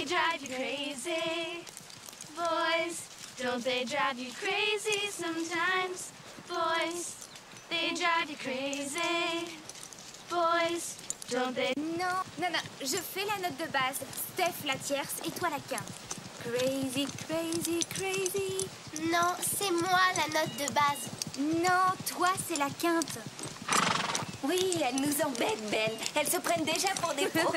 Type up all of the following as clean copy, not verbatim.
they drive you crazy? Boys, don't they drive you crazy sometimes? Boys, they drive you crazy. Boys, don't they... Non, non, non, je fais la note de base. Steph la tierce et toi la quinte. Crazy, crazy, crazy. Non, c'est moi la note de base. Non, toi c'est la quinte. Oui, elles nous embêtent, Belle. Elles se prennent déjà pour des pros.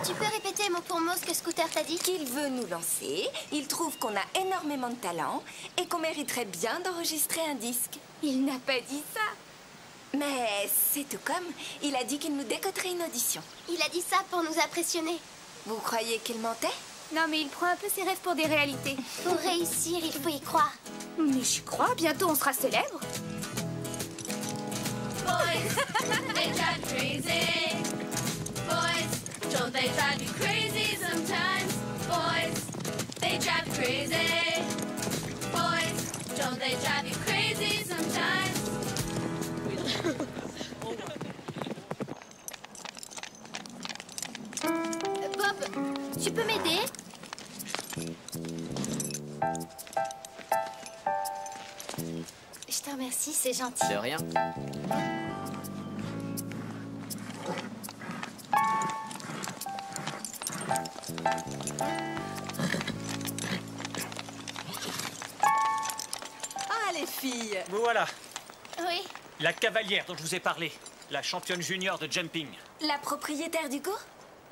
Tu peux répéter mot pour mot ce que Scooter t'a dit? Qu'il veut nous lancer, il trouve qu'on a énormément de talent et qu'on mériterait bien d'enregistrer un disque. Il n'a pas dit ça. Mais c'est tout comme, il a dit qu'il nous décoterait une audition. Il a dit ça pour nous impressionner. Vous croyez qu'il mentait? Non, mais il prend un peu ses rêves pour des réalités. Pour réussir, il faut y croire. Mais j'y crois, bientôt on sera célèbre. Boys, they drive you crazy. Boys, don't they drive you crazy sometimes? Boys, they drive you crazy. Boys, don't they drive you crazy sometimes? Bob, tu peux m'aider? Je te remercie, c'est gentil. De rien. Ah, les filles! Vous voilà, Oui, la cavalière dont je vous ai parlé, la championne junior de jumping. La propriétaire du cours?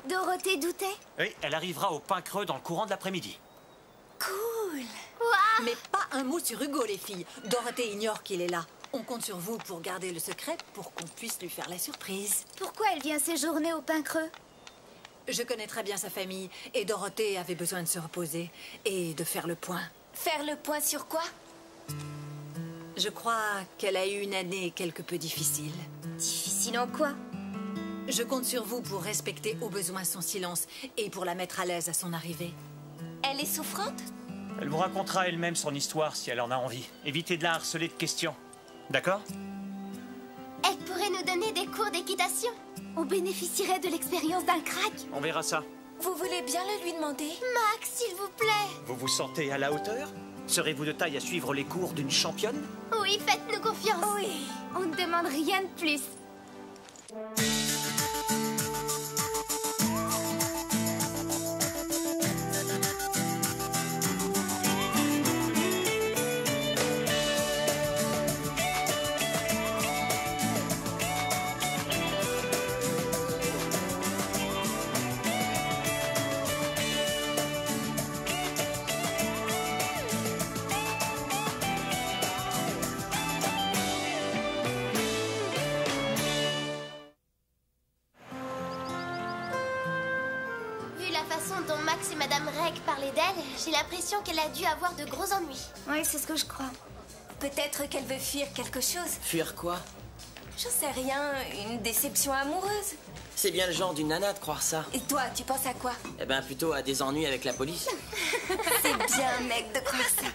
Dorothée Doutet. Oui, elle arrivera au Pain Creux dans le courant de l'après-midi. Cool! Mais pas un mot sur Hugo, les filles. Dorothée ignore qu'il est là. On compte sur vous pour garder le secret pour qu'on puisse lui faire la surprise. Pourquoi elle vient séjourner au Pain Creux? Je connais très bien sa famille et Dorothée avait besoin de se reposer et de faire le point. Faire le point sur quoi? Je crois qu'elle a eu une année quelque peu difficile. Difficile en quoi? Je compte sur vous pour respecter au besoin son silence et pour la mettre à l'aise à son arrivée. Elle est souffrante? Elle vous racontera elle-même son histoire si elle en a envie. Évitez de la harceler de questions. D'accord? elle pourrait nous donner des cours d'équitation. On bénéficierait de l'expérience d'un crack. On verra ça. Vous voulez bien le lui demander? Max, s'il vous plaît. Vous vous sentez à la hauteur? Serez-vous de taille à suivre les cours d'une championne? Oui, faites-nous confiance. Oui, on ne demande rien de plus. Vu la façon dont Max et Madame Reg parlaient d'elle, j'ai l'impression qu'elle a dû avoir de gros ennuis. Oui, c'est ce que je crois. Peut-être qu'elle veut fuir quelque chose. Fuir quoi? J'en sais rien, une déception amoureuse. C'est bien le genre d'une nana de croire ça. Et toi, tu penses à quoi? Eh ben plutôt à des ennuis avec la police. C'est bien, mec, de croire ça.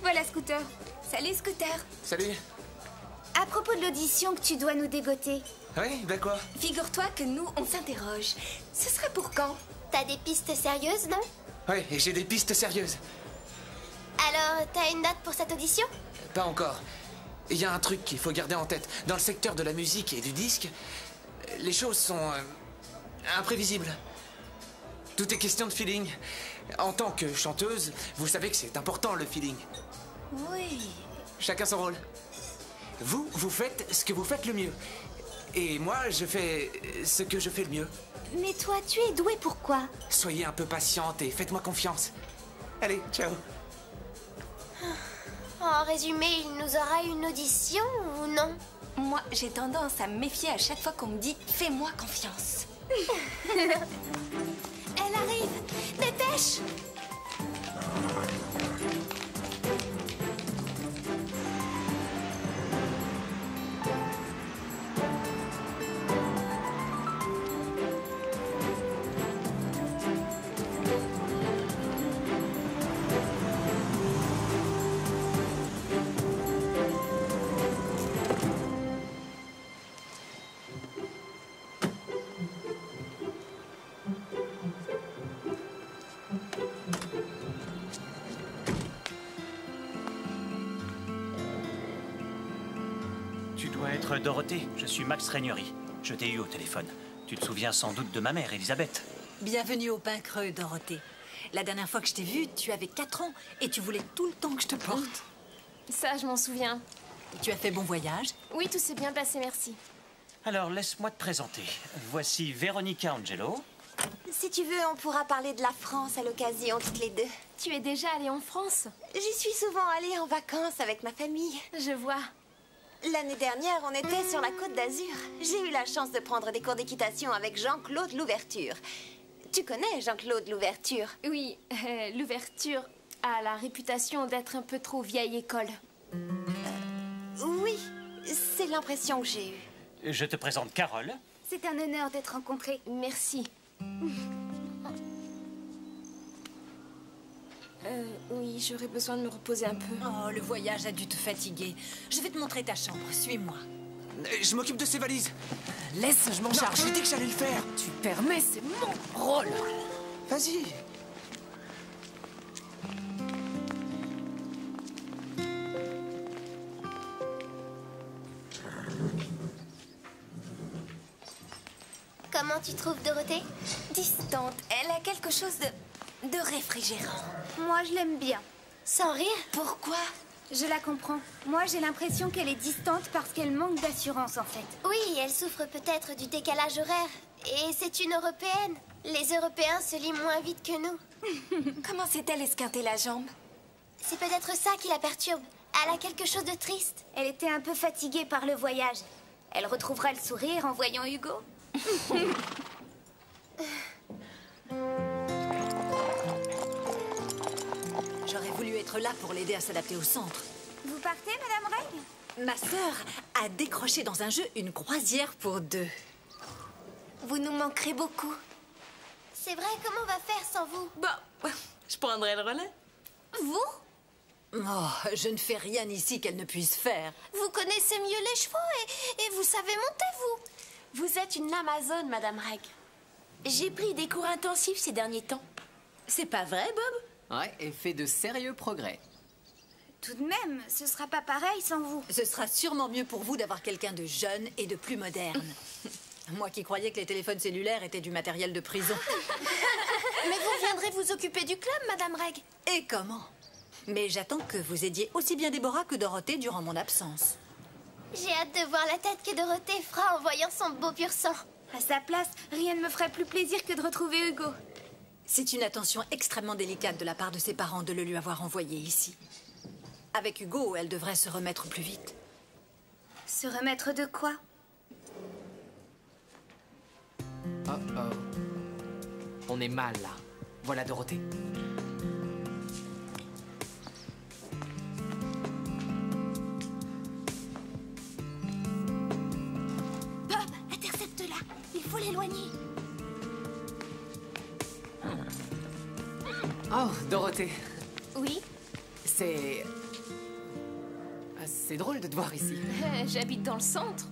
Voilà, Scooter. Salut, Scooter. Salut. À propos de l'audition que tu dois nous dégoter. Oui, ben quoi? Figure-toi que nous, on s'interroge. Ce serait pour quand? T'as des pistes sérieuses, non? Oui, et j'ai des pistes sérieuses. Alors, t'as une date pour cette audition? Pas encore. Il y a un truc qu'il faut garder en tête. Dans le secteur de la musique et du disque, les choses sont imprévisibles. Tout est question de feeling. En tant que chanteuse, vous savez que c'est important le feeling. Oui. Chacun son rôle. Vous, vous faites ce que vous faites le mieux. Et moi, je fais ce que je fais le mieux. Mais toi, tu es doué pour quoi? Soyez un peu patiente et faites-moi confiance. Allez, ciao. En résumé, il nous aura une audition ou non? Moi, j'ai tendance à me méfier à chaque fois qu'on me dit « fais-moi confiance ». Elle arrive! Dépêche! Maître Dorothée, je suis Max Régnery. Je t'ai eu au téléphone. Tu te souviens sans doute de ma mère, Elisabeth. Bienvenue au Pain Creux, Dorothée. La dernière fois que je t'ai vue, tu avais 4 ans et tu voulais tout le temps que je te porte. Ça, je m'en souviens. Et tu as fait bon voyage? Oui, tout s'est bien passé, merci. Alors, laisse-moi te présenter. Voici Véronica Angelo. Si tu veux, on pourra parler de la France à l'occasion, toutes les deux. Tu es déjà allée en France? J'y suis souvent allée en vacances avec ma famille. Je vois. L'année dernière, on était sur la Côte d'Azur. J'ai eu la chance de prendre des cours d'équitation avec Jean-Claude Louverture. Tu connais Jean-Claude Louverture? Oui, l'ouverture a la réputation d'être un peu trop vieille école. Oui, c'est l'impression que j'ai eue. Je te présente Carole. C'est un honneur d'être rencontrés. Merci. Oui, j'aurais besoin de me reposer un peu. Oh, le voyage a dû te fatiguer. Je vais te montrer ta chambre. Suis-moi. Je m'occupe de ces valises. Laisse, je m'en Non, charge. j'ai dit que j'allais le faire. Tu permets, c'est mon rôle. Vas-y. Comment tu trouves Dorothée? Distante, elle a quelque chose de réfrigérant. Moi, je l'aime bien. Sans rire? Pourquoi? Je la comprends. Moi, j'ai l'impression qu'elle est distante parce qu'elle manque d'assurance, en fait. Oui, elle souffre peut-être du décalage horaire. Et c'est une Européenne. Les Européens se lient moins vite que nous. Comment s'est-elle esquintée la jambe? C'est peut-être ça qui la perturbe. Elle a quelque chose de triste. Elle était un peu fatiguée par le voyage. Elle retrouvera le sourire en voyant Hugo. J'aurais voulu être là pour l'aider à s'adapter au centre. Vous partez, Madame Reg? Ma sœur a décroché dans un jeu une croisière pour 2. Vous nous manquerez beaucoup. C'est vrai, comment on va faire sans vous? Bon, je prendrai le relais. Vous? Oh, je ne fais rien ici qu'elle ne puisse faire. Vous connaissez mieux les chevaux et vous savez monter, vous. Vous êtes une Amazone, Madame Reg. J'ai pris des cours intensifs ces derniers temps. C'est pas vrai, Bob? Ouais, et fait de sérieux progrès. Tout de même, ce sera pas pareil sans vous. Ce sera sûrement mieux pour vous d'avoir quelqu'un de jeune et de plus moderne. Moi qui croyais que les téléphones cellulaires étaient du matériel de prison. Mais vous viendrez vous occuper du club, Madame Reg. Et comment? Mais j'attends que vous aidiez aussi bien Déborah que Dorothée durant mon absence. J'ai hâte de voir la tête que Dorothée fera en voyant son beau pur sang. À sa place, rien ne me ferait plus plaisir que de retrouver Hugo. C'est une attention extrêmement délicate de la part de ses parents de le lui avoir envoyé ici. Avec Hugo, elle devrait se remettre plus vite. Se remettre de quoi? Oh oh. On est mal là. Voilà Dorothée. Bob, intercepte-la. Il faut l'éloigner. Oh, Dorothée. Oui, C'est drôle de te voir ici. j'habite dans le centre.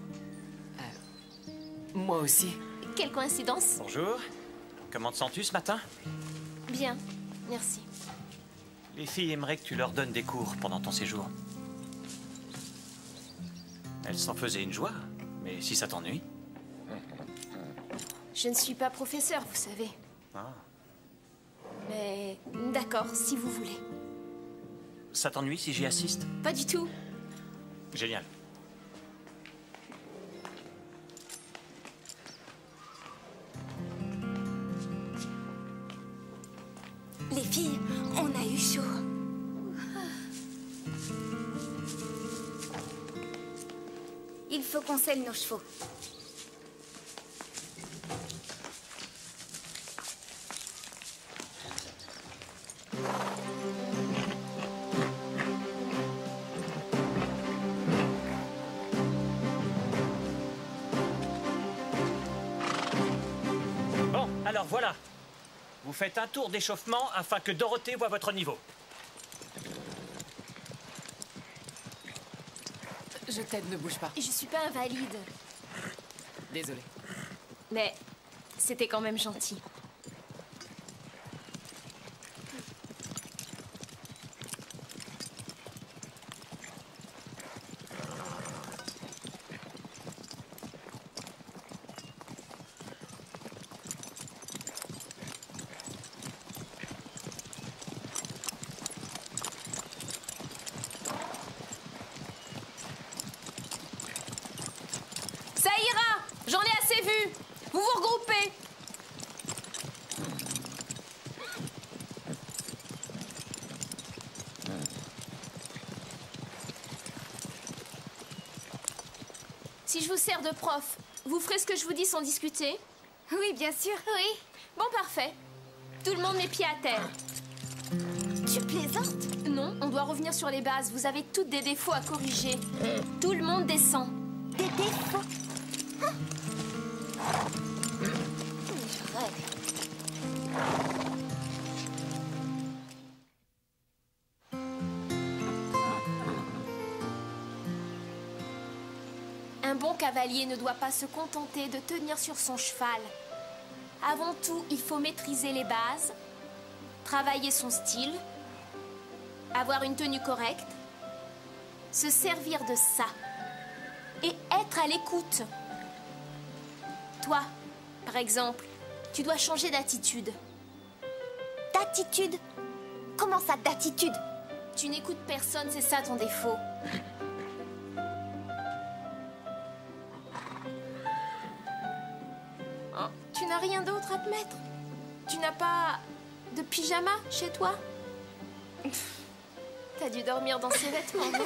Moi aussi. Quelle coïncidence. Bonjour. Comment te sens-tu ce matin? Bien, merci. Les filles aimeraient que tu leur donnes des cours pendant ton séjour. Elles s'en faisaient une joie, mais si ça t'ennuie... Je ne suis pas professeur, vous savez. Ah. Mais d'accord, si vous voulez. Ça t'ennuie si j'y assiste? Pas du tout. Génial. Les filles, on a eu chaud. Il faut qu'on selle nos chevaux. Bon, alors voilà. Vous faites un tour d'échauffement afin que Dorothée voie votre niveau. Je t'aide, ne bouge pas. Je suis pas invalide. Désolé. Mais c'était quand même gentil. Si je vous sers de prof, vous ferez ce que je vous dis sans discuter? Oui, bien sûr. Oui. Bon, parfait. Tout le monde met pied à terre. Tu plaisantes? Non, on doit revenir sur les bases. Vous avez toutes des défauts à corriger. Tout le monde descend. Des défauts? Je rêve. Un bon cavalier ne doit pas se contenter de tenir sur son cheval. Avant tout, il faut maîtriser les bases, travailler son style, avoir une tenue correcte, se servir de ça et être à l'écoute. Toi, par exemple, tu dois changer d'attitude. D'attitude? Comment ça, d'attitude? Tu n'écoutes personne, c'est ça ton défaut. Oh, tu n'as rien d'autre à te mettre? Tu n'as pas de pyjama chez toi? T'as dû dormir dans ces vêtements, non?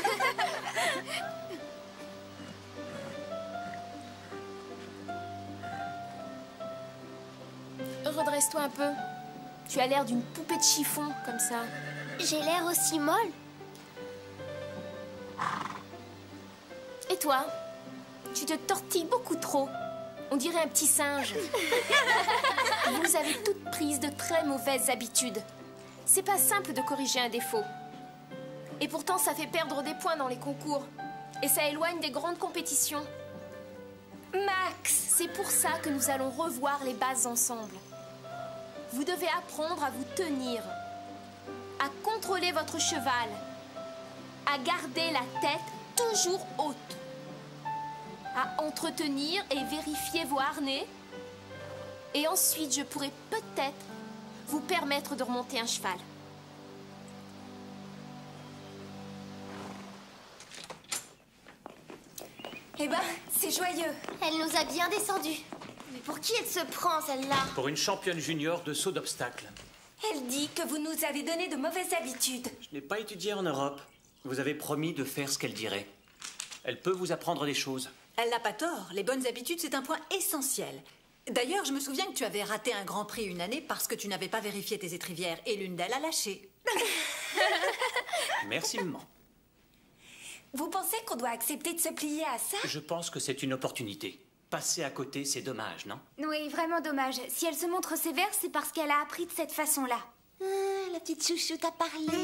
Redresse-toi un peu. Tu as l'air d'une poupée de chiffon, comme ça. J'ai l'air aussi molle. Et toi? Tu te tortilles beaucoup trop. On dirait un petit singe. Vous avez toutes prises de très mauvaises habitudes. C'est pas simple de corriger un défaut. Et pourtant, ça fait perdre des points dans les concours. Et ça éloigne des grandes compétitions. Max, c'est pour ça que nous allons revoir les bases ensemble. Vous devez apprendre à vous tenir, à contrôler votre cheval, à garder la tête toujours haute, à entretenir et vérifier vos harnais. Et ensuite, je pourrai peut-être vous permettre de remonter un cheval. Eh ben, c'est joyeux. Elle nous a bien descendus. Mais pour qui elle se prend, celle-là? Pour une championne junior de saut d'obstacle. Elle dit que vous nous avez donné de mauvaises habitudes. Je n'ai pas étudié en Europe. Vous avez promis de faire ce qu'elle dirait. Elle peut vous apprendre des choses. Elle n'a pas tort. Les bonnes habitudes, c'est un point essentiel. D'ailleurs, je me souviens que tu avais raté un Grand Prix une année parce que tu n'avais pas vérifié tes étrivières et l'une d'elles a lâché. Merci, maman. Vous pensez qu'on doit accepter de se plier à ça? Je pense que c'est une opportunité. Passer à côté, c'est dommage, non? Oui, vraiment dommage. Si elle se montre sévère, c'est parce qu'elle a appris de cette façon-là. La petite chouchou t'a parlé.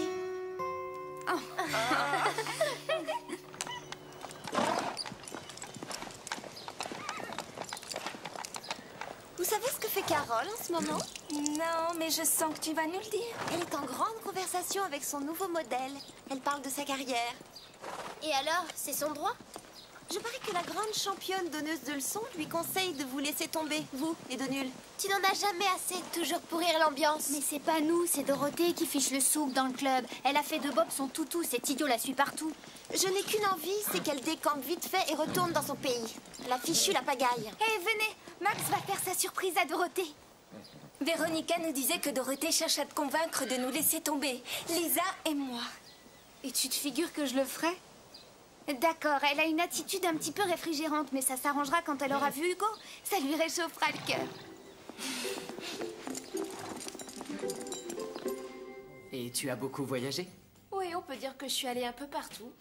Vous savez ce que fait Carole en ce moment? Non, mais je sens que tu vas nous le dire. Elle est en grande conversation avec son nouveau modèle. Elle parle de sa carrière. Et alors, c'est son droit? Je parie que la grande championne donneuse de leçons lui conseille de vous laisser tomber, vous, les deux nuls. Tu n'en as jamais assez, toujours pourrir l'ambiance. Mais c'est pas nous, c'est Dorothée qui fiche le souk dans le club. Elle a fait de Bob son toutou, cet idiot la suit partout. Je n'ai qu'une envie, c'est qu'elle décampe vite fait et retourne dans son pays. La fichue la pagaille. Hé, venez, Max va faire sa surprise à Dorothée. Véronica nous disait que Dorothée cherche à te convaincre de nous laisser tomber. Lisa et moi. Et tu te figures que je le ferai? D'accord, elle a une attitude un petit peu réfrigérante, mais ça s'arrangera quand elle aura vu Hugo. Ça lui réchauffera le cœur. Et tu as beaucoup voyagé? Oui, on peut dire que je suis allée un peu partout.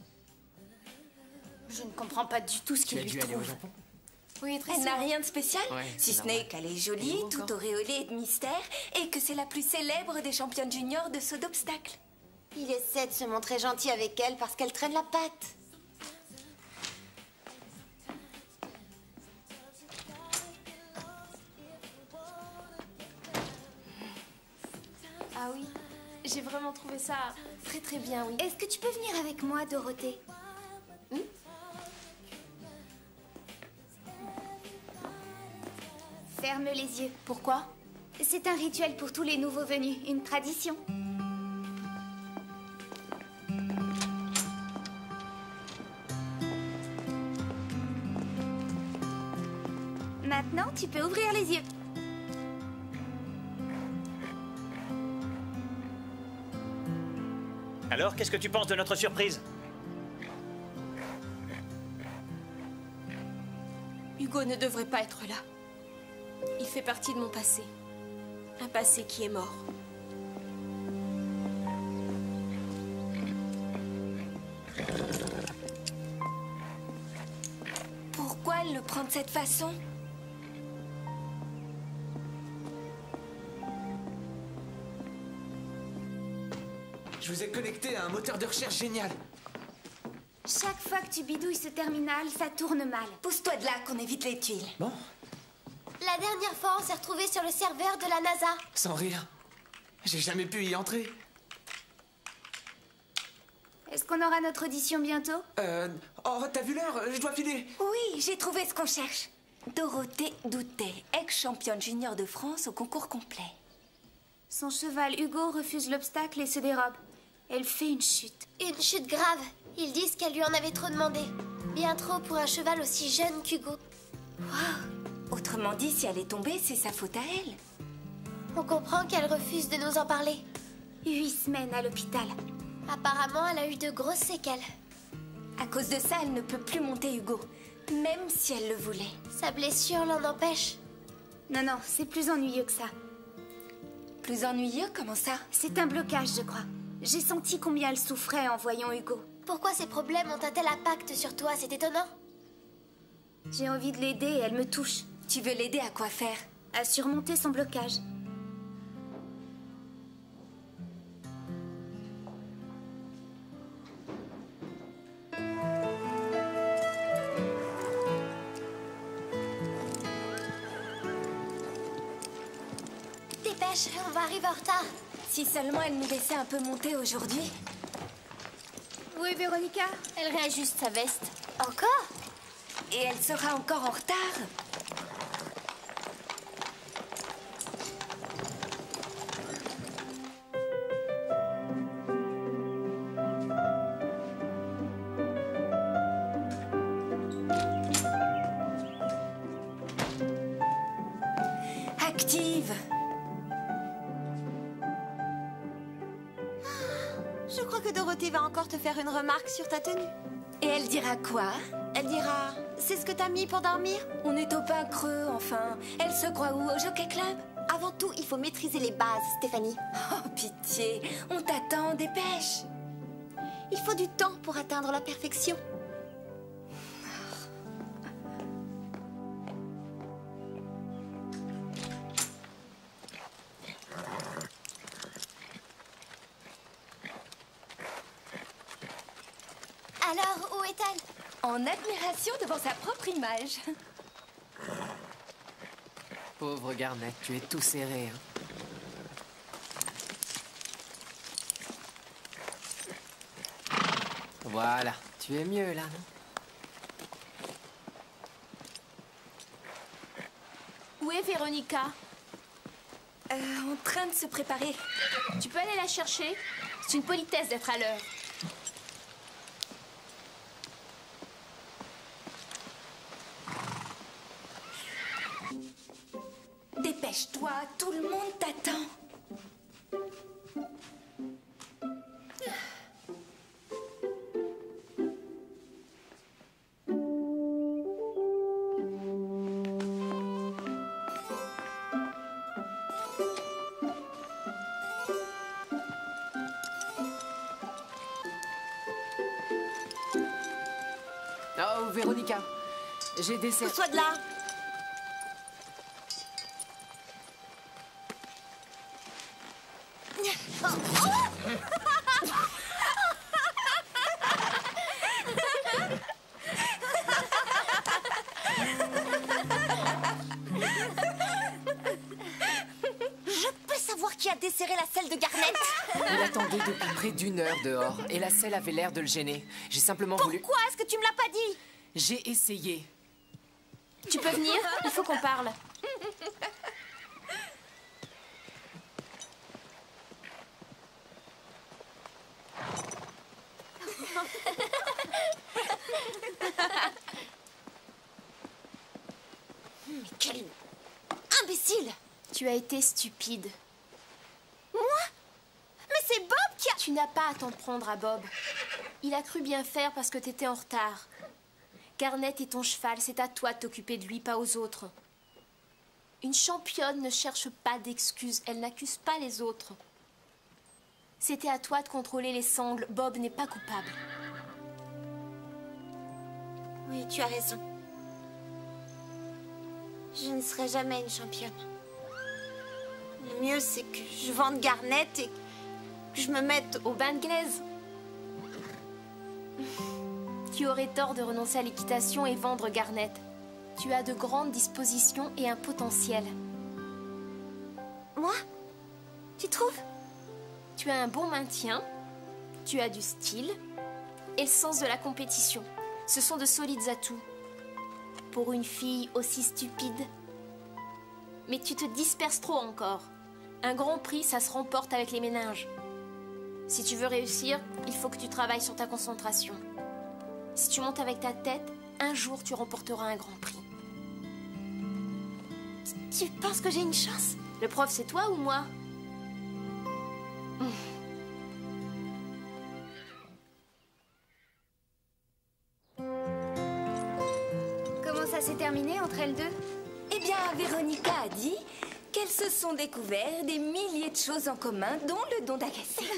Je ne comprends pas du tout ce Tu qu'il as lui dû aller au trouve. Japon? Oui, très Elle souvent. n'a rien de spécial, Ouais, si c'est ce n'est normal. qu'elle est jolie, Et vous, toute encore auréolée de mystère, et que c'est la plus célèbre des championnes juniors de saut d'obstacle. Il essaie de se montrer gentil avec elle parce qu'elle traîne la patte. Ah oui, j'ai vraiment trouvé ça très très bien, oui. Est-ce que tu peux venir avec moi, Dorothée? Ferme les yeux. Pourquoi? C'est un rituel pour tous les nouveaux venus, une tradition. Maintenant, tu peux ouvrir les yeux. Alors, qu'est-ce que tu penses de notre surprise? Hugo ne devrait pas être là. Il fait partie de mon passé. Un passé qui est mort. Pourquoi elle le prend de cette façon? Je vous ai connecté à un moteur de recherche génial. Chaque fois que tu bidouilles ce terminal, ça tourne mal. Pousse-toi de là qu'on évite les tuiles. Bon, La dernière fois, on s'est retrouvés sur le serveur de la NASA. sans rire. J'ai jamais pu y entrer. Est-ce qu'on aura notre audition bientôt? Oh, t'as vu l'heure? Je dois filer. Oui, j'ai trouvé ce qu'on cherche. Dorothée Doutet, ex-championne junior de France au concours complet. Son cheval Hugo refuse l'obstacle et se dérobe. Elle fait une chute. Une chute grave. Ils disent qu'elle lui en avait trop demandé. Bien trop pour un cheval aussi jeune qu'Hugo. Wow. Autrement dit, si elle est tombée, c'est sa faute à elle. On comprend qu'elle refuse de nous en parler. 8 semaines à l'hôpital. Apparemment, elle a eu de grosses séquelles. À cause de ça, elle ne peut plus monter Hugo, même si elle le voulait. Sa blessure l'en empêche. Non, non, c'est plus ennuyeux que ça. Plus ennuyeux, comment ça? C'est un blocage, je crois. J'ai senti combien elle souffrait en voyant Hugo. Pourquoi ces problèmes ont un tel impact sur toi? C'est étonnant. J'ai envie de l'aider et elle me touche. Tu veux l'aider à quoi faire? À surmonter son blocage. Dépêche, on va arriver en retard. Si seulement elle nous laissait un peu monter aujourd'hui. Où est Véronica? Elle réajuste sa veste. Encore? Et elle sera encore en retard. Active. Je crois que Dorothée va encore te faire une remarque sur ta tenue. Et elle dira quoi? Elle dira, c'est ce que t'as mis pour dormir? On est au pain creux, enfin. Elle se croit où? Au Jockey Club? Avant tout, il faut maîtriser les bases, Stéphanie. Oh, pitié. On t'attend, dépêche. Il faut du temps pour atteindre la perfection. Alors, où est-elle? En admiration devant sa propre image. Pauvre Garnet, tu es tout serré. Hein. Voilà, tu es mieux là, non? Où est Véronica? En train de se préparer. Tu peux aller la chercher? C'est une politesse d'être à l'heure. Dépêche-toi, tout le monde t'attend. Oh, Véronica, j'ai des... Pousse-toi de là. Je peux savoir qui a desserré la selle de Garnet? Il attendait depuis près d'1 heure dehors, et la selle avait l'air de le gêner. J'ai simplement voulu... Pourquoi est-ce que tu me l'as pas dit? J'ai essayé. Tu peux venir? Il faut qu'on parle. Mais quel imbécile! Tu as été stupide. Moi? Mais c'est Bob qui a... Tu n'as pas à t'en prendre à Bob. Il a cru bien faire parce que t'étais en retard. Garnet est ton cheval, c'est à toi de t'occuper de lui, pas aux autres. Une championne ne cherche pas d'excuses, elle n'accuse pas les autres. C'était à toi de contrôler les sangles, Bob n'est pas coupable. Oui, tu as raison. Je ne serai jamais une championne. Le mieux, c'est que je vende Garnet et que je me mette au bain de glaise. Tu aurais tort de renoncer à l'équitation et vendre Garnet. Tu as de grandes dispositions et un potentiel. Moi? Tu trouves? Tu as un bon maintien, tu as du style et le sens de la compétition. Ce sont de solides atouts. Pour une fille aussi stupide. Mais tu te disperses trop encore. Un grand prix, ça se remporte avec les méninges. Si tu veux réussir, il faut que tu travailles sur ta concentration. Si tu montes avec ta tête, un jour tu remporteras un grand prix. Tu penses que j'ai une chance? Le prof, c'est toi ou moi? Comment ça s'est terminé entre elles deux? Eh bien, Véronica a dit qu'elles se sont découvert des milliers de choses en commun, dont le don d'agacer.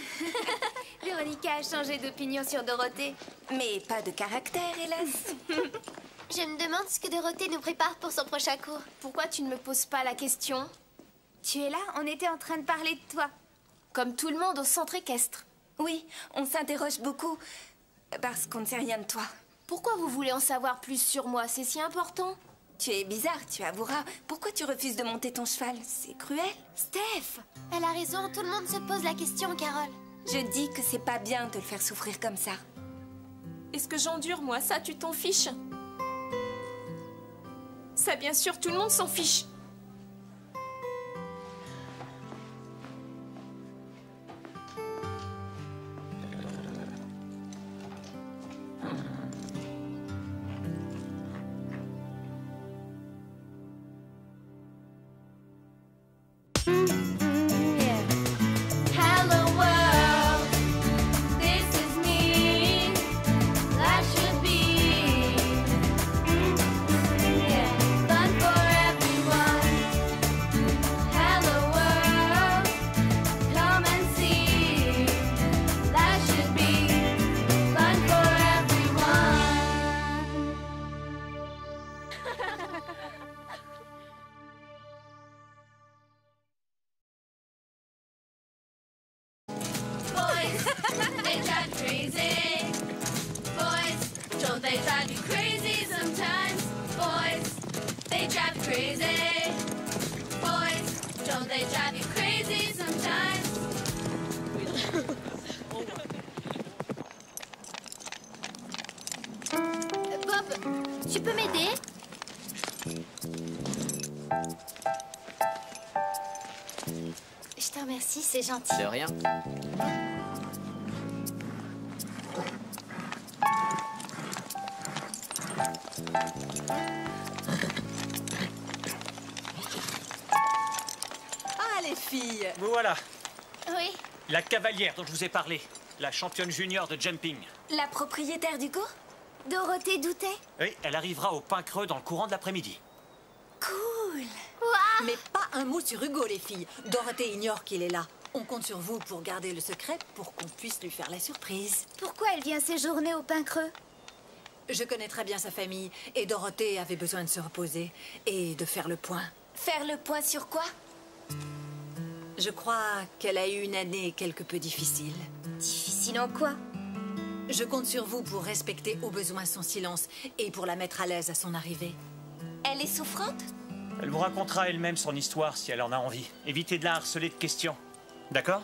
Véronica a changé d'opinion sur Dorothée. Mais pas de caractère, hélas. Je me demande ce que Dorothée nous prépare pour son prochain cours. Pourquoi tu ne me poses pas la question? Tu es là? On était en train de parler de toi. Comme tout le monde au centre équestre. Oui, on s'interroge beaucoup parce qu'on ne sait rien de toi. Pourquoi vous voulez en savoir plus sur moi? C'est si important? Tu es bizarre, tu avoueras. Pourquoi tu refuses de monter ton cheval? C'est cruel. Steph! Elle a raison, tout le monde se pose la question, Carole. Je dis que c'est pas bien de le faire souffrir comme ça. Est-ce que j'endure, moi? Ça, tu t'en fiches? Ça, bien sûr, tout le monde s'en fiche. Tu peux m'aider? Je te remercie, c'est gentil. De rien. Ah, les filles! Vous voilà. Oui. La cavalière dont je vous ai parlé. La championne junior de jumping. La propriétaire du cours? Dorothée Doutet? Oui, elle arrivera au Pain Creux dans le courant de l'après-midi. Cool! Mais pas un mot sur Hugo, les filles. Dorothée ignore qu'il est là. On compte sur vous pour garder le secret pour qu'on puisse lui faire la surprise. Pourquoi elle vient séjourner au Pain Creux? Je connais très bien sa famille et Dorothée avait besoin de se reposer et de faire le point. Faire le point sur quoi? Je crois qu'elle a eu une année quelque peu difficile. Difficile en quoi? Je compte sur vous pour respecter au besoin son silence et pour la mettre à l'aise à son arrivée. Elle est souffrante? Elle vous racontera elle-même son histoire si elle en a envie. Évitez de la harceler de questions. D'accord?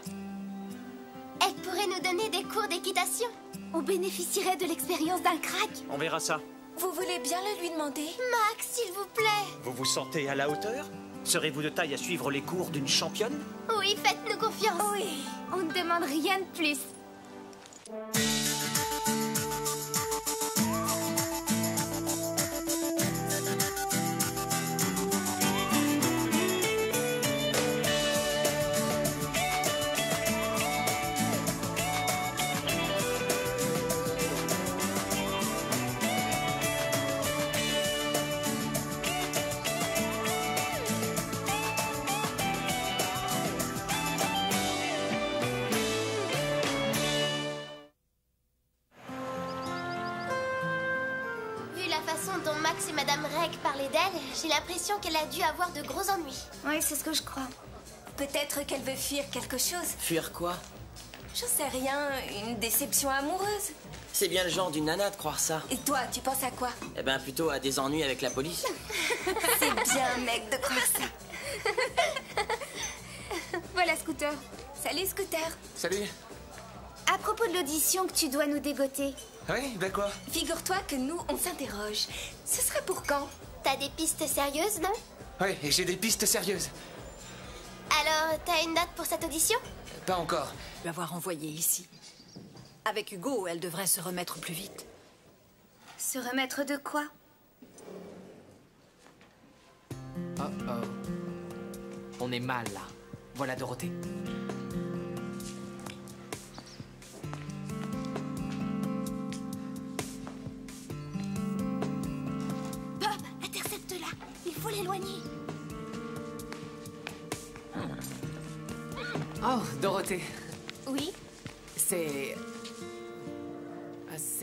Elle pourrait nous donner des cours d'équitation. On bénéficierait de l'expérience d'un crack. On verra ça. Vous voulez bien le lui demander? Max, s'il vous plaît. Vous vous sentez à la hauteur? Serez-vous de taille à suivre les cours d'une championne? Oui, faites-nous confiance. Oui, on ne demande rien de plus. dont Max et Madame Reg parlaient d'elle, j'ai l'impression qu'elle a dû avoir de gros ennuis. Oui, c'est ce que je crois. Peut-être qu'elle veut fuir quelque chose. Fuir quoi? J'en sais rien, une déception amoureuse. C'est bien le genre d'une nana de croire ça. Et toi, tu penses à quoi? Eh ben, plutôt à des ennuis avec la police. C'est bien, mec, de croire ça. Voilà, Scooter. Salut, Scooter. Salut. À propos de l'audition que tu dois nous dégoter. Oui, ben quoi? Figure-toi que nous, on s'interroge. Ce serait pour quand? T'as des pistes sérieuses, non? Oui, et j'ai des pistes sérieuses. Alors, t'as une date pour cette audition? Pas encore. L'avoir envoyée ici. Avec Hugo, elle devrait se remettre plus vite. Se remettre de quoi? Oh oh. On est mal là. Voilà Dorothée. Bob, intercepte-la. Il faut l'éloigner. Oh, Dorothée. Oui, C'est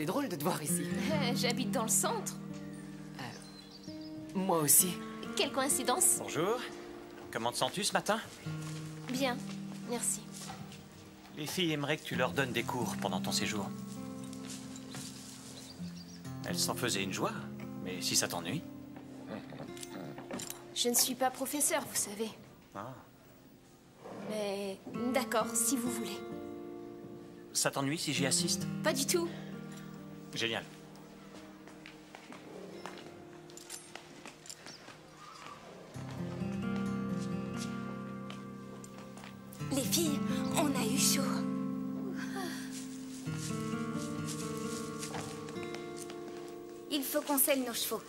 drôle de te voir ici. j'habite dans le centre. Moi aussi. Quelle coïncidence. Bonjour. Comment te sens-tu ce matin? Bien, merci. Les filles aimeraient que tu leur donnes des cours pendant ton séjour. Elles s'en faisaient une joie, mais si ça t'ennuie... Je ne suis pas professeur, vous savez. Ah. Mais d'accord, si vous voulez. Ça t'ennuie si j'y assiste? Pas du tout. Génial. Les filles, on a eu chaud. Il faut qu'on selle nos chevaux.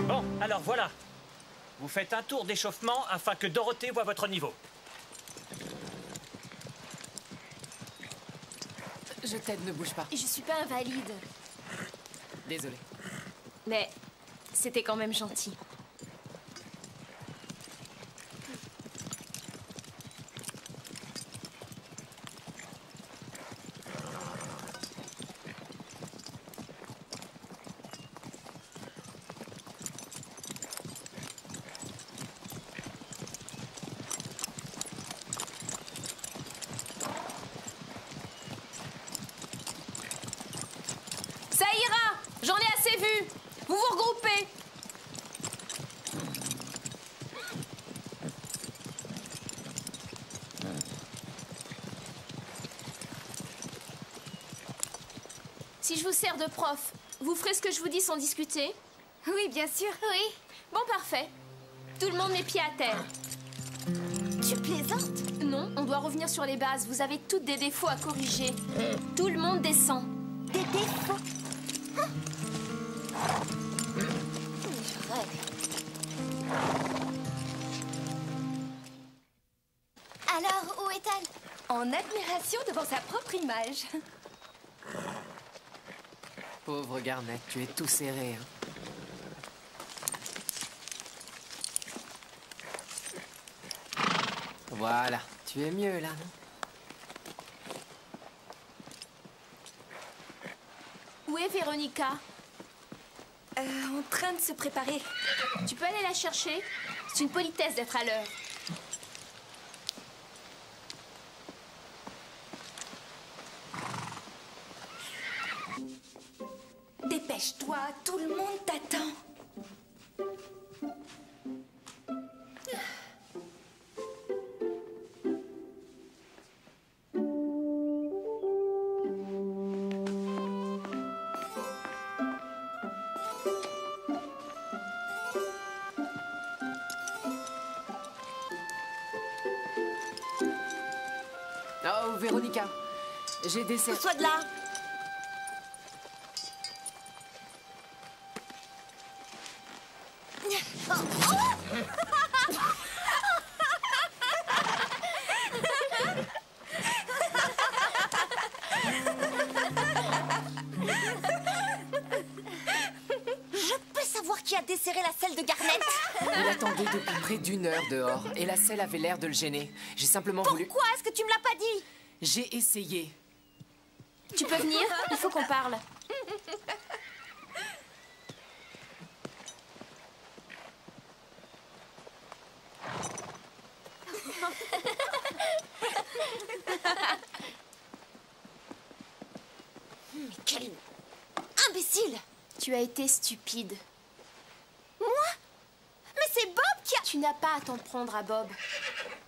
Bon, alors voilà. Vous faites un tour d'échauffement afin que Dorothée voie votre niveau. Je t'aide, ne bouge pas. Je suis pas invalide. Désolé. Mais c'était quand même gentil. Ça ira! J'en ai assez vu! Vous vous regroupez! Si je vous sers de prof, vous ferez ce que je vous dis sans discuter? Oui, bien sûr. Oui. Bon, parfait. Tout le monde met pied à terre. Tu plaisantes? Non, on doit revenir sur les bases. Vous avez toutes des défauts à corriger. Tout le monde descend. Des défauts? Alors, où est-elle? En admiration devant sa propre image. Pauvre Garnet, tu es tout serré. Hein. Voilà, tu es mieux là, non? Où est Véronica? En train de se préparer. Tu peux aller la chercher? C'est une politesse d'être à l'heure. Dépêche-toi, tout le monde t'attend. Oh, Véronica, j'ai des... Pousse-toi de là. Il attendait depuis près d'1 heure dehors et la selle avait l'air de le gêner. J'ai simplement voulu... Pourquoi est-ce que tu me l'as pas dit? J'ai essayé. Tu peux venir? Il faut qu'on parle. Mais quel imbécile! Tu as été stupide. Moi? Mais c'est Bob qui a... Tu n'as pas à t'en prendre à Bob.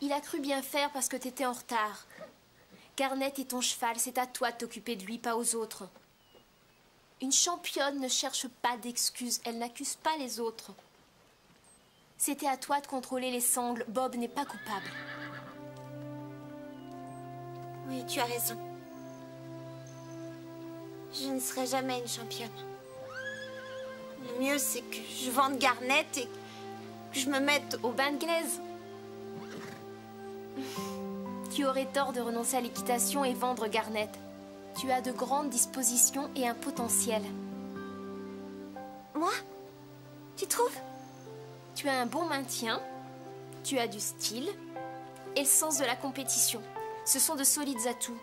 Il a cru bien faire parce que t'étais en retard. Garnet est ton cheval, c'est à toi de t'occuper de lui, pas aux autres. Une championne ne cherche pas d'excuses, elle n'accuse pas les autres. C'était à toi de contrôler les sangles, Bob n'est pas coupable. Oui, tu as raison. Je ne serai jamais une championne. Le mieux, c'est que je vende Garnet et que je me mette au bain de glaise. Tu aurais tort de renoncer à l'équitation et vendre Garnet. Tu as de grandes dispositions et un potentiel. Moi? Tu trouves? Tu as un bon maintien, tu as du style et le sens de la compétition. Ce sont de solides atouts.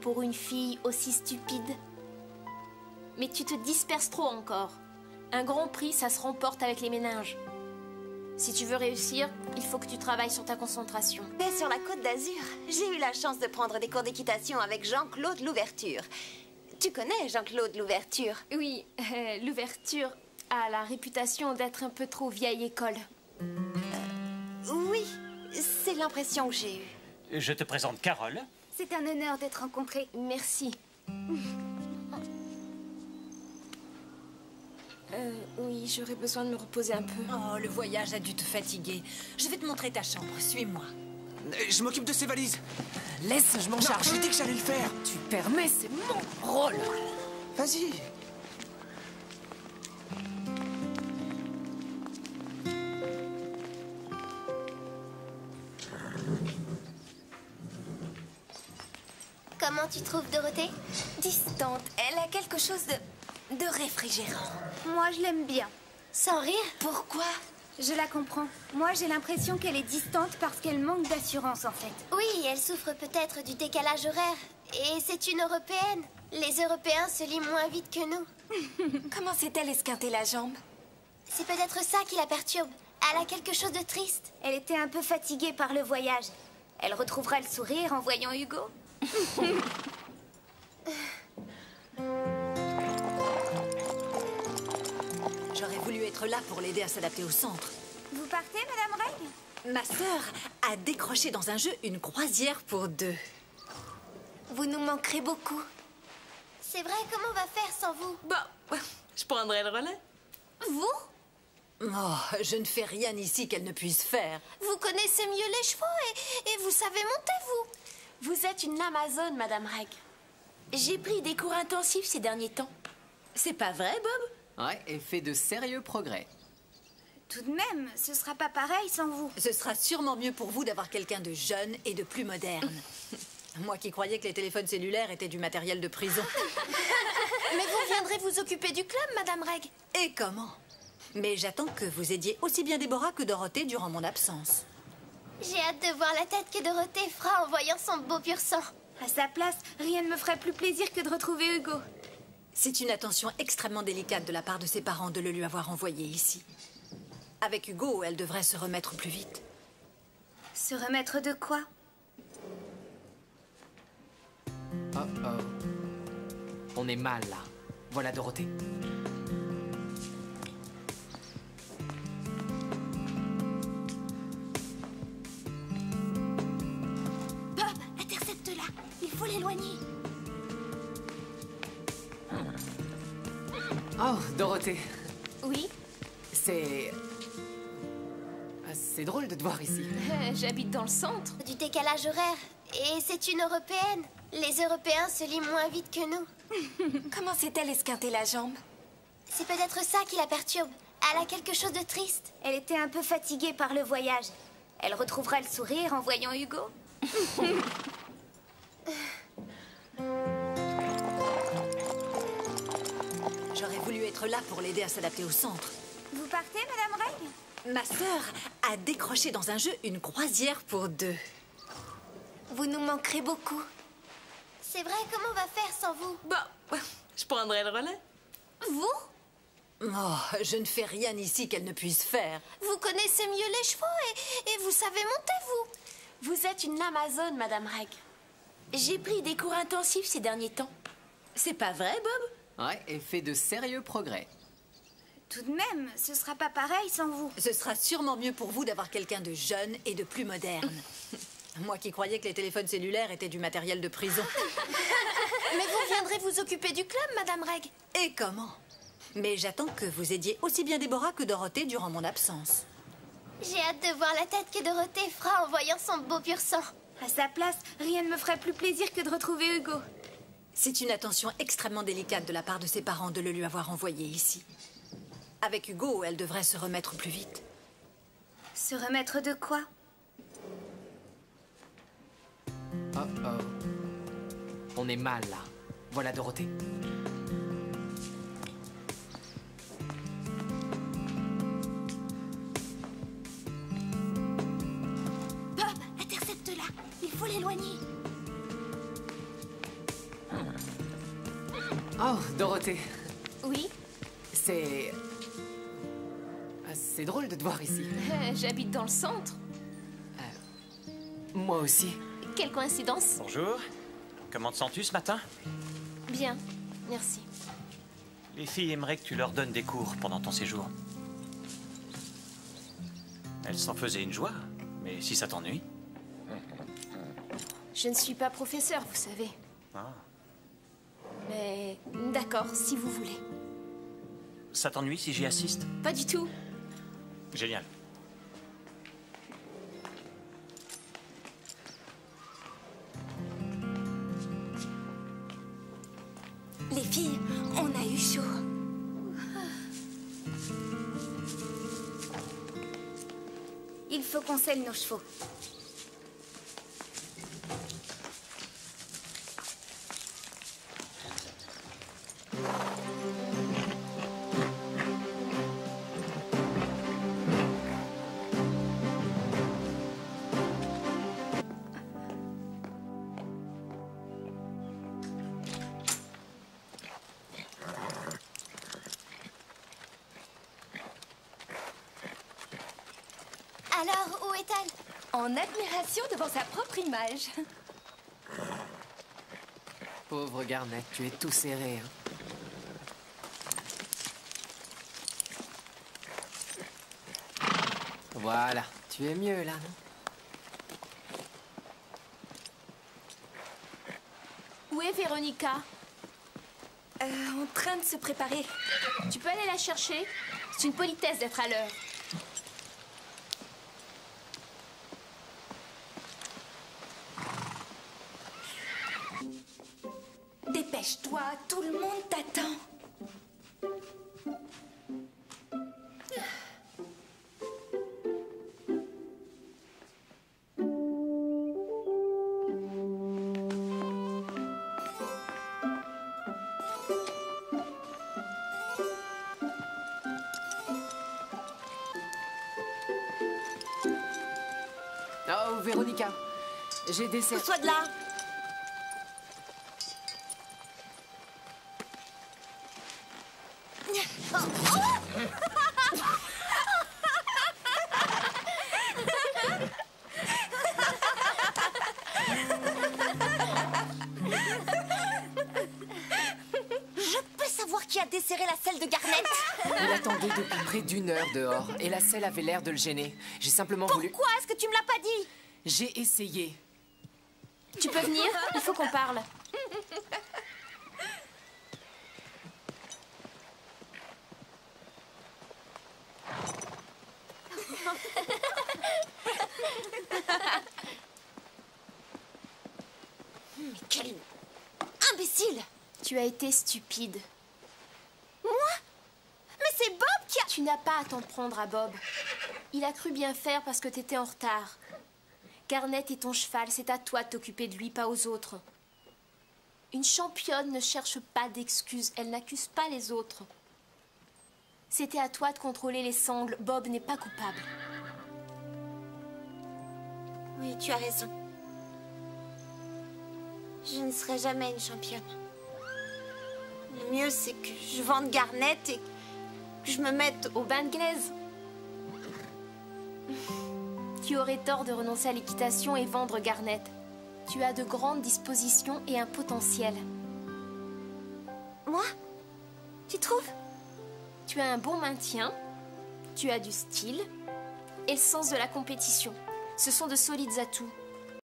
Pour une fille aussi stupide. Mais tu te disperses trop encore. Un grand prix, ça se remporte avec les méninges. Si tu veux réussir, il faut que tu travailles sur ta concentration. Sur la Côte d'Azur, j'ai eu la chance de prendre des cours d'équitation avec Jean-Claude Louverture. Tu connais Jean-Claude Louverture? Oui, Louverture a la réputation d'être un peu trop vieille école. Oui, c'est l'impression que j'ai eue. Je te présente Carole. C'est un honneur d'être rencontrée. Merci. Oui, j'aurais besoin de me reposer un peu. Oh, le voyage a dû te fatiguer. Je vais te montrer ta chambre. Suis-moi. Je m'occupe de ces valises. Laisse, je m'en Non, charge. j'ai dit que j'allais le faire. Tu permets, c'est mon rôle. Vas-y. Comment tu trouves Dorothée? Distante, elle a quelque chose de réfrigérant. Moi, je l'aime bien. Sans rire? Pourquoi? Je la comprends. Moi, j'ai l'impression qu'elle est distante parce qu'elle manque d'assurance, en fait. Oui, elle souffre peut-être du décalage horaire. Et c'est une Européenne. Les Européens se lient moins vite que nous. Comment s'est-elle esquintée la jambe? C'est peut-être ça qui la perturbe. Elle a quelque chose de triste. Elle était un peu fatiguée par le voyage. Elle retrouvera le sourire en voyant Hugo. J'aurais voulu être là pour l'aider à s'adapter au centre. Vous partez, Madame Reg? Ma sœur a décroché dans un jeu une croisière pour 2. Vous nous manquerez beaucoup. C'est vrai, comment on va faire sans vous? Bon, je prendrai le relais. Vous? Oh, je ne fais rien ici qu'elle ne puisse faire. Vous connaissez mieux les chevaux et vous savez monter, vous. Vous êtes une Amazone, Madame Reg. J'ai pris des cours intensifs ces derniers temps. C'est pas vrai, Bob? Ouais, et fait de sérieux progrès. Tout de même, ce sera pas pareil sans vous. Ce sera sûrement mieux pour vous d'avoir quelqu'un de jeune et de plus moderne. Moi qui croyais que les téléphones cellulaires étaient du matériel de prison. Mais vous viendrez vous occuper du club, Madame Reg. Et comment? Mais j'attends que vous aidiez aussi bien Déborah que Dorothée durant mon absence. J'ai hâte de voir la tête que Dorothée fera en voyant son beau pur sang. À sa place, rien ne me ferait plus plaisir que de retrouver Hugo. C'est une attention extrêmement délicate de la part de ses parents de le lui avoir envoyé ici. Avec Hugo, elle devrait se remettre plus vite. Se remettre de quoi? Oh oh. On est mal là. Voilà Dorothée. Bob, intercepte-la. Il faut l'éloigner. Oh, Dorothée. Oui? C'est drôle de te voir ici. J'habite dans le centre. Du décalage horaire. Et c'est une Européenne. Les Européens se lient moins vite que nous. Comment s'est-elle esquintée la jambe? C'est peut-être ça qui la perturbe. Elle a quelque chose de triste. Elle était un peu fatiguée par le voyage. Elle retrouvera le sourire en voyant Hugo. J'aurais voulu être là pour l'aider à s'adapter au centre. Vous partez, Madame Reg? Ma sœur a décroché dans un jeu une croisière pour deux. Vous nous manquerez beaucoup. C'est vrai, comment on va faire sans vous? Bon, je prendrai le relais. Vous? Oh, je ne fais rien ici qu'elle ne puisse faire. Vous connaissez mieux les chevaux et vous savez monter, vous. Vous êtes une Amazone, Madame Reg. J'ai pris des cours intensifs ces derniers temps. C'est pas vrai, Bob? Ouais, et fait de sérieux progrès. Tout de même, ce sera pas pareil sans vous. Ce sera sûrement mieux pour vous d'avoir quelqu'un de jeune et de plus moderne. Moi qui croyais que les téléphones cellulaires étaient du matériel de prison. Mais vous viendrez vous occuper du club, Madame Reg. Et comment? Mais j'attends que vous aidiez aussi bien Déborah que Dorothée durant mon absence. J'ai hâte de voir la tête que Dorothée fera en voyant son beau pur sang. À sa place, rien ne me ferait plus plaisir que de retrouver Hugo. C'est une attention extrêmement délicate de la part de ses parents de le lui avoir envoyé ici. Avec Hugo, elle devrait se remettre plus vite. Se remettre de quoi? Oh oh. On est mal là. Voilà Dorothée. Bob, intercepte-la. Il faut l'éloigner. Oh, Dorothée. Oui? C'est drôle de te voir ici. J'habite dans le centre. Moi aussi. Quelle coïncidence. Bonjour. Comment te sens-tu ce matin? Bien, merci. Les filles aimeraient que tu leur donnes des cours pendant ton séjour. Elles s'en faisaient une joie, mais si ça t'ennuie... Je ne suis pas professeur, vous savez. Ah. Mais d'accord, si vous voulez. Ça t'ennuie si j'y assiste? Pas du tout. Génial. Les filles, on a eu chaud. Il faut qu'on selle nos chevaux. Alors, où est-elle? En admiration devant sa propre image. Pauvre Garnet, tu es tout serré. Hein. Voilà, tu es mieux là, non? Où est Véronica? En train de se préparer. Tu peux aller la chercher? C'est une politesse d'être à l'heure. Dépêche-toi, tout le monde t'attend. Oh, Véronica, j'ai des... Pousse-toi de là. Je peux savoir qui a desserré la selle de Garnet? Il attendait depuis près d'1 heure dehors et la selle avait l'air de le gêner. J'ai simplement voulu... Pourquoi est-ce que tu me l'as pas dit? J'ai essayé. Tu peux venir? Il faut qu'on parle. Mais quel imbécile! Tu as été stupide. Moi? Mais c'est Bob qui a... Tu n'as pas à t'en prendre à Bob. Il a cru bien faire parce que t'étais en retard. Garnet est ton cheval, c'est à toi de t'occuper de lui, pas aux autres. Une championne ne cherche pas d'excuses, elle n'accuse pas les autres. C'était à toi de contrôler les sangles. Bob n'est pas coupable. Oui, tu as raison. Je ne serai jamais une championne. Le mieux, c'est que je vende Garnet et que je me mette au bain de glaise. Tu aurais tort de renoncer à l'équitation et vendre Garnet. Tu as de grandes dispositions et un potentiel. Moi? Tu trouves? Tu as un bon maintien, tu as du style et le sens de la compétition. Ce sont de solides atouts.